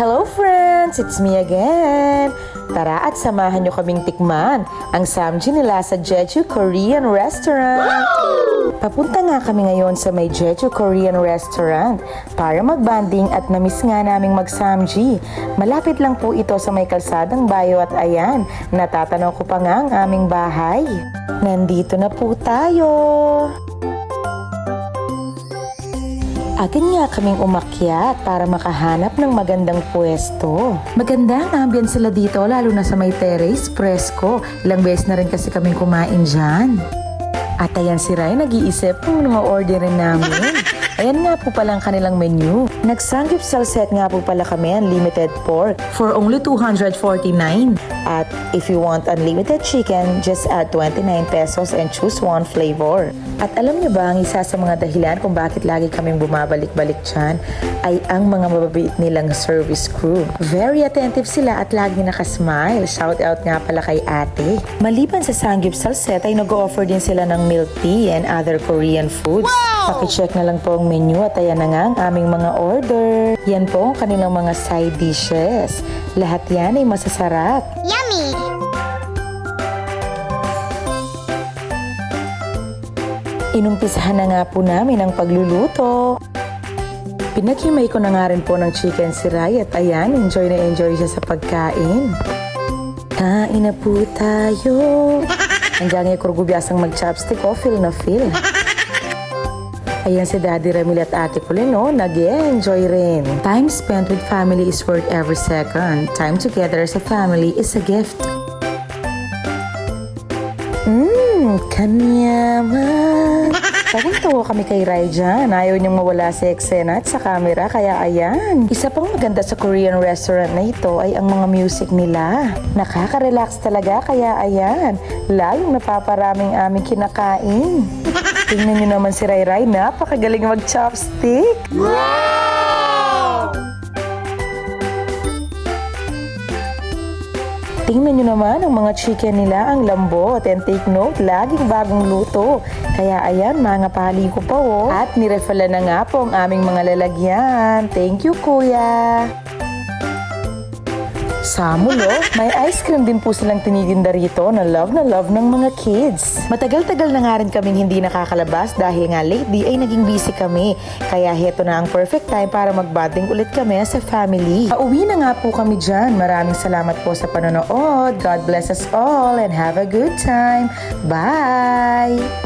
Hello friends! It's me again! Tara at samahan nyo kaming tikman ang samji nila sa Jeju Korean Restaurant. Papunta nga kami ngayon sa may Jeju Korean Restaurant para magbanding at namiss nga naming mag-samji. Malapit lang po ito sa may kalsadang Bayo at ayan, natatanaw ko pa nga ang aming bahay. Nandito na po tayo! Agad nga kaming umakyat para makahanap ng magandang pwesto. Maganda ang ambience sila dito lalo na sa may terrace, presko. Ilang beses na rin kasi kaming kumain dyan. At ayan si Rai nag-iisip kung mga orderin namin. Ayan nga po palang kanilang menu. Nag-sanggipsal set nga po pala kami unlimited pork for only 249. At if you want unlimited chicken, just add 29 pesos and choose one flavor. At alam niyo ba ang isa sa mga dahilan kung bakit lagi kaming bumabalik-balik dyan ay ang mga mababait nilang service crew. Very attentive sila at lagi nakasmile. Shout out nga pala kay ate. Maliban sa sanggipsal set ay nag-offer din sila ng milk tea and other Korean foods. Wow! Pakicheck na lang po ang menu at ayan na nga ang aming mga order. Yan po ang kanilang mga side dishes. Lahat yan ay masasarap. Yummy! Inumpisahan na nga po namin ang pagluluto. Pinaghimay ko na nga rin po ng chicken si Rai at ayan, enjoy na enjoy siya sa pagkain. Kain na po tayo. Hanggang ngayon kurgubyasang mag-chopstick o feel na feel. Ayan si Daddy Ramil at Ate Kulino, nag-enjoy rin. Time spent with family is worth every second. Time together as a family is a gift. Kanyaman. Tawang-tawa kami kay Rai dyan. Ayaw niyang mawala sa eksena at sa camera, kaya ayan. Isa pang maganda sa Korean restaurant na ito ay ang mga music nila. Nakaka-relax talaga, kaya ayan. Lalong napaparaming aming kinakain. Tingnan niyo naman si Rai Rai, napakagaling mag-chopstick. Tingnan nyo naman ang mga chicken nila, ang lambot. And take note, laging bagong luto. Kaya ayan, mga pali ko pa oh. At nirefala na nga po ang aming mga lalagyan. Thank you, kuya. Sa mulo, may ice cream din po silang tinitinda rito na love ng mga kids. Matagal-tagal na nga rin kaming hindi nakakalabas dahil nga lately ay naging busy kami. Kaya heto na ang perfect time para magbanding ulit kami sa family. Pauwi na nga po kami dyan. Maraming salamat po sa panonood. God bless us all and have a good time. Bye!